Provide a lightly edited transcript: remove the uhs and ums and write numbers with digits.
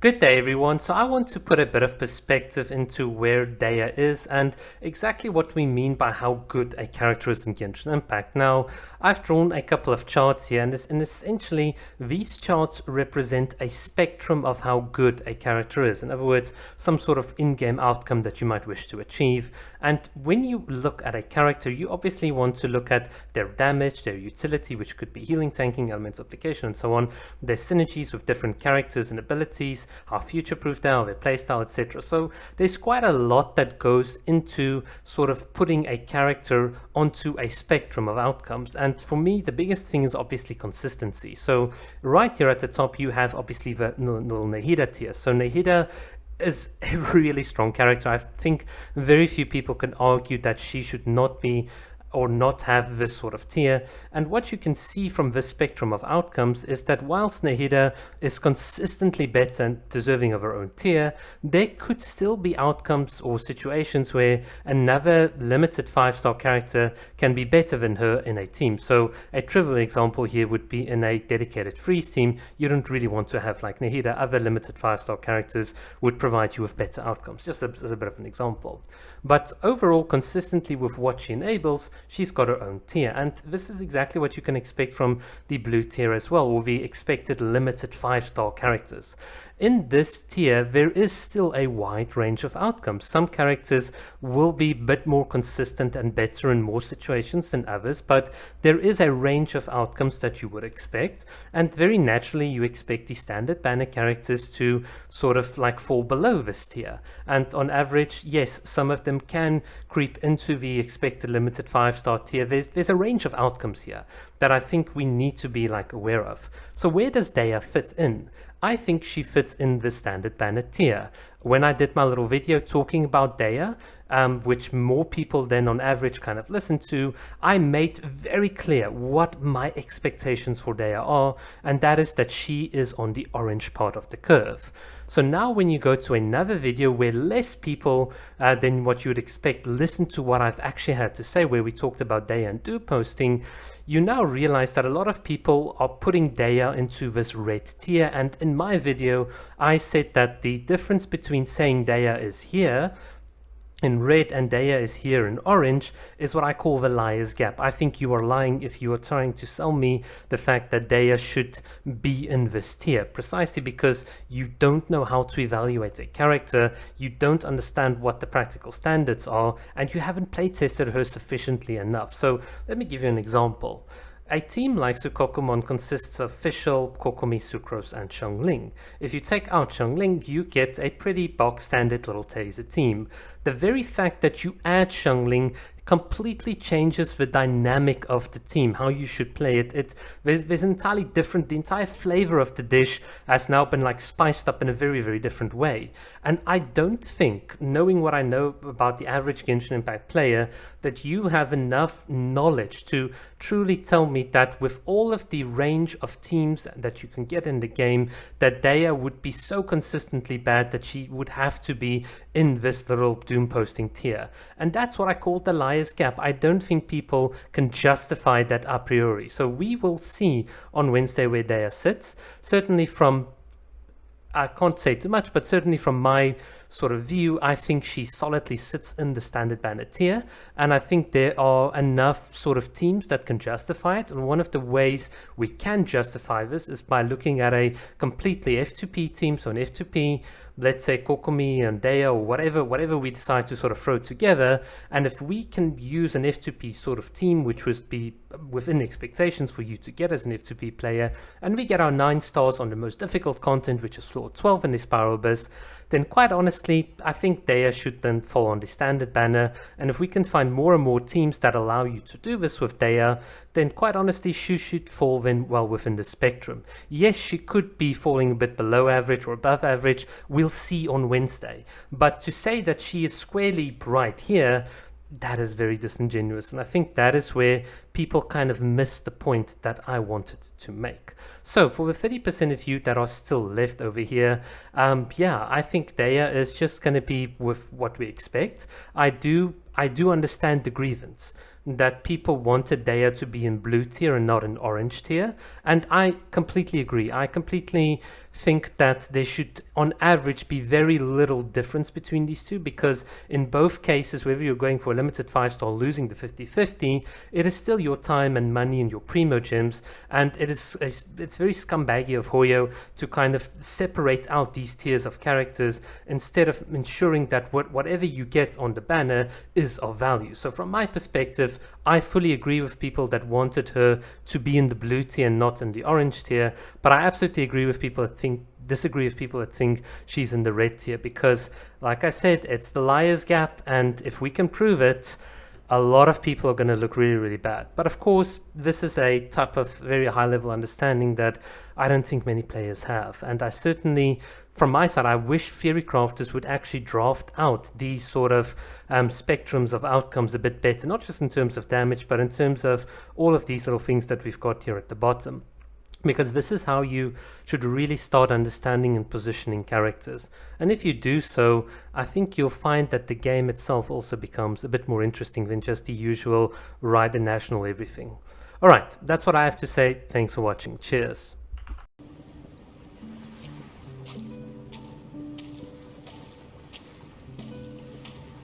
Good day, everyone. So I want to put a bit of perspective into where Dehya is and exactly what we mean by how good a character is in Genshin Impact. Now, I've drawn a couple of charts here, and essentially these charts represent a spectrum of how good a character is. In other words, some sort of in-game outcome that you might wish to achieve. And when you look at a character, you obviously want to look at their damage, their utility, which could be healing, tanking, elements application, and so on, their synergies with different characters and abilities, how future-proof they are, their playstyle, etc. So there's quite a lot that goes into sort of putting a character onto a spectrum of outcomes. And for me, the biggest thing is obviously consistency. So right here at the top, you have obviously the little Nahida tier. So Nahida is a really strong character. I think very few people can argue that she should not be or not have this sort of tier. And what you can see from this spectrum of outcomes is that whilst Nahida is consistently better and deserving of her own tier, there could still be outcomes or situations where another limited 5-star character can be better than her in a team. So a trivial example here would be in a dedicated freeze team. You don't really want to have like Nahida. Other limited 5-star characters would provide you with better outcomes, just as a bit of an example. But overall, consistently with what she enables, she's got her own tier, and this is exactly what you can expect from the blue tier as well, or the expected limited 5-star characters. In this tier, there is still a wide range of outcomes. Some characters will be a bit more consistent and better in more situations than others, but there is a range of outcomes that you would expect, and very naturally you expect the standard banner characters to sort of like fall below this tier. And on average, yes, some of them can creep into the expected limited 5-star tier. There's a range of outcomes here that I think we need to be like aware of. So where does Dehya fit in? I think she fits in the standard banner tier. When I did my little video talking about Dehya, which more people than on average kind of listen to, I made very clear what my expectations for Dehya are, and that is that she is on the orange part of the curve. So now when you go to another video where less people than what you would expect listen to what I've actually had to say, where we talked about Dehya and do posting, you now realize that a lot of people are putting Dehya into this red tier. And in my video, I said that the difference between saying Dehya is here in red and Dehya is here in orange is what I call the liar's gap. I think you are lying if you are trying to sell me the fact that Dehya should be in this tier, precisely because you don't know how to evaluate a character, you don't understand what the practical standards are, and you haven't playtested her sufficiently enough. So let me give you an example. A team like Sukokumon consists of Fischl, Kokomi, Sucrose, and Xiangling. If you take out Xiangling, you get a pretty box standard little taser team. The very fact that you add Xiangling completely changes the dynamic of the team, how you should play it. There's entirely different, the entire flavor of the dish has now been like spiced up in a very, very different way. And I don't think, knowing what I know about the average Genshin Impact player, that you have enough knowledge to truly tell me that with all of the range of teams that you can get in the game, that Dehya would be so consistently bad that she would have to be in this little doom posting tier. And that's what I call the liar's gap. I don't think people can justify that a priori. So we will see on Wednesday where Dehya sits. Certainly from, I can't say too much, but certainly from my sort of view, I think she solidly sits in the standard banner tier, and I think there are enough sort of teams that can justify it. And one of the ways we can justify this is by looking at a completely F2P team. So an F2P, let's say Kokomi and Dehya or whatever we decide to sort of throw together, and if we can use an F2P sort of team, which would be within expectations for you to get as an F2P player, and we get our 9 stars on the most difficult content, which is floor 12 in the Spiral Abyss, then quite honestly, I think Dehya should then fall on the standard banner. And if we can find more and more teams that allow you to do this with Dehya, then quite honestly, she should fall then well within the spectrum. Yes, she could be falling a bit below average or above average. We'll see on Wednesday. But to say that she is squarely right here, that is very disingenuous, and I think that is where people kind of miss the point that I wanted to make. So for the 30% of you that are still left over here, yeah, I think Dehya is just going to be with what we expect. I do understand the grievance that people wanted Dehya to be in blue tier and not in orange tier, and I completely agree. I completely think that there should on average be very little difference between these two, because in both cases, whether you're going for a limited 5-star losing the 50-50, it is still your time and money and your primo gems, and it's very scumbaggy of Hoyo to kind of separate out these tiers of characters instead of ensuring that whatever you get on the banner is of value. So from my perspective, I fully agree with people that wanted her to be in the blue tier and not in the orange tier, but I absolutely agree with people that disagree with people that think she's in the red tier, because like I said, it's the liar's gap, and if we can prove it, a lot of people are going to look really, really bad. But of course, this is a type of very high level understanding that I don't think many players have. And I certainly, from my side, I wish theory crafters would actually draft out these sort of spectrums of outcomes a bit better, not just in terms of damage, but in terms of all of these little things that we've got here at the bottom. Because this is how you should really start understanding and positioning characters. And if you do so, I think you'll find that the game itself also becomes a bit more interesting than just the usual ride the national everything. Alright, that's what I have to say. Thanks for watching. Cheers.